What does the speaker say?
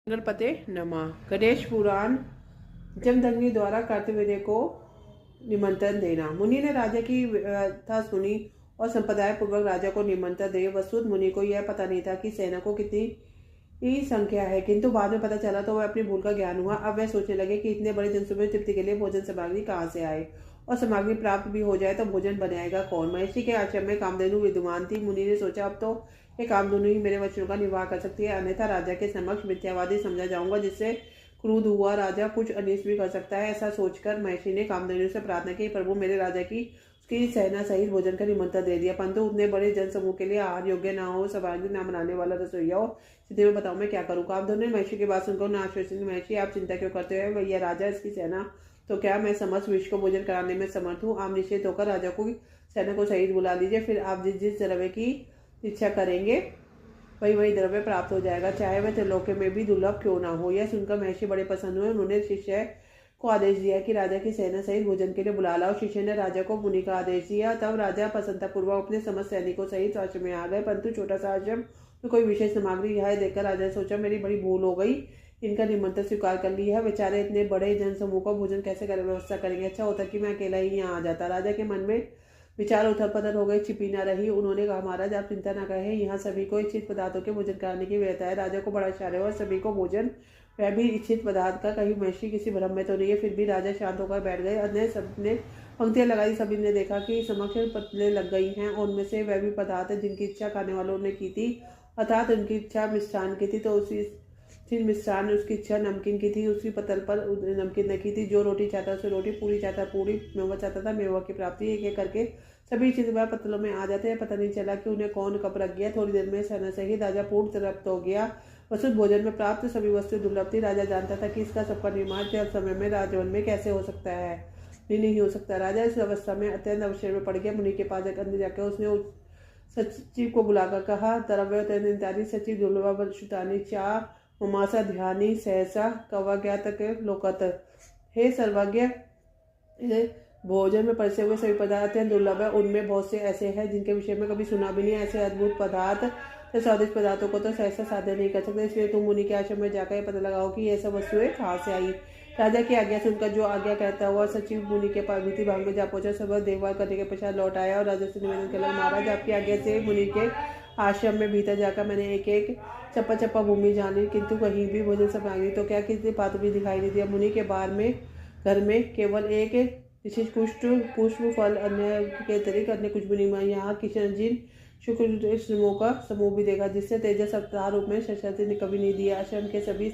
गणपते नमः। गणेश पुराण। जमदग्नि द्वारा कार्तवीर्य को निमंत्रण देना। मुनि ने राजा की व्यथा सुनी और संप्रदाय पूर्वक राजा को निमंत्रण दे। वसुद मुनि को यह पता नहीं था कि सेना को कितनी ही संख्या है, किंतु बाद में पता चला तो वह अपनी भूल का ज्ञान हुआ। अब वह सोचने लगे कि इतने बड़े जनसमूह में तृप्ति के लिए भोजन सामग्री कहाँ से आए, और सामग्री प्राप्त भी हो जाए तो भोजन बनाएगा कौन। महर्षि के आश्रम में कामधेनु विद्यमान थी। मुनि ने सोचा अब तो ये कामधेनु ही मेरे वचनों का निर्वाह कर सकती है, अन्यथा राजा के समक्ष मिथ्यावादी समझा जाऊंगा, जिससे क्रोध हुआ राजा कुछ अनिष्ट भी कर सकता है। ऐसा सोचकर महर्षि ने कामधेनु से प्रार्थना की, प्रभु मेरे राजा की उसकी सेना सहित भोजन का निमंत्रण दे दिया, परंतु उतने बड़े जनसमूह के लिए आहार योग्य ना हो, सामग्री ना बनाने वाला रसोइया हो। स्थिति में बताओ मैं क्या करूँ। कामधेनु ने महर्षि की बात सुनकर उन्हें आश्वासन दिया, महर्षि आप चिंता क्यों करते हो, भैया राजा इसकी सेना तो क्या मैं समस्त विश्व को भोजन कराने में समर्थ हूँ। आप निश्चित होकर राजा को सेना को सहित बुला लीजिए, फिर आप जिस जिस द्रव्य की इच्छा करेंगे वही वही द्रव्य प्राप्त हो जाएगा, चाहे वह त्रिलोक में भी दुर्लभ क्यों ना हो। यह सुनकर महर्षि बड़े प्रसन्न हुए। उन्होंने शिष्य को आदेश दिया कि राजा की सेना सहित भोजन के लिए बुला लाओ। शिष्य ने राजा को मुनि का आदेश दिया। तब राजा प्रसन्नतापूर्वक अपने समस्त सैनिकों सहित आश्रम में आ गए, परंतु छोटा सा आश्रम में कोई विशेष सामग्री यह देखकर राजा ने सोचा मेरी बड़ी भूल हो गई, इनका निमंत्रण स्वीकार कर लिया है। बेचारे इतने बड़े जनसमूह को भोजन कैसे व्यवस्था करेंगे, अच्छा होता कि मैं अकेला ही यहाँ आ जाता। राजा के मन में विचार उथल पथल हो गए, छिपी ना रही। उन्होंने कहा महाराज आप चिंता न करें, यहाँ सभी को इच्छित पदार्थों के भोजन कराने की व्यवस्था है। राजा को बड़ा आश्चर्य और सभी को भोजन वह भी इच्छित पदार्थ का, कहीं महर्षि किसी भ्रम में तो नहीं है। फिर भी राजा शांत होकर बैठ गए। अन्य सबने पंक्तियां लगाई, सभी ने देखा कि समक्ष पतले लग गई हैं, और उनमें से वह भी पदार्थ जिनकी इच्छा खाने वालों ने की थी, अर्थात उनकी इच्छा मिष्ठान की थी तो उसी मिष्ठान, उसकी इच्छा नमकीन की थी उसी पतल पर नमकीन रखी थी। जो रोटी चाहता उसे रोटी, पूरी चाहता पूरी, मेवा चाहता था मेवा की प्राप्ति। एक एक करके सभी चीज वह पतलों में आ जाते हैं, पता नहीं चला कि उन्हें कौन कब रख गया। थोड़ी देर में सेना से ही राजा पूर्ण तृप्त हो गया। वसुध भोजन में प्राप्त सभी वस्तु दुर्लभ थी। राजा जानता था कि इसका सबका निर्माण जब समय में राजवन में कैसे हो सकता है, नहीं हो सकता। राजा इस अवस्था में अत्यंत अवसर में पड़ गया। मुनि के पास अंदर जाकर उसने सचिव को बुलाकर कहा द्रव्य सचिव दुर्लभ शुतानी चा ममासा ध्यानी सहसा कवाज्ञात लोकत। हे सर्वज्ञ, भोजन में परसे हुए सभी पदार्थ दुर्लभ है, उनमें बहुत से ऐसे हैं जिनके विषय में कभी सुना भी नहीं। ऐसे अद्भुत पदार्थ से स्वादिष्ट पदार्थों को तो सहसा साध्य नहीं कर सकते, इसलिए तुम मुनि के आश्रम में जाकर पता लगाओ कि ये सब वस्तुएं कहाँ से आई। राजा की आज्ञा सुनकर जो आज्ञा कहता हुआ सचिव मुनि के भीति भाग में जा पहुंचा। सब देखभाल करने के पश्चात लौट आया और राजा से निवेदन किया, महाराज आपकी आज्ञा से मुनि के आश्रम में भीतर जाकर मैंने एक एक चप्पा चप्पा भूमि जानी, किंतु कहीं भी भोजन सामग्री तो क्या किसी पात्र भी दिखाई नहीं दिया। मुनि के बार में घर में केवल एक विशेष पुष्प फल, अन्य के अतिरिक्त अन्य कुछ भी नहीं हुआ। यहाँ किशन जिन शुक्र का समूह भी देखा, जिससे तेजस अवतार रूप में शस्त्र ने कभी नहीं दिया। आश्रम के सभी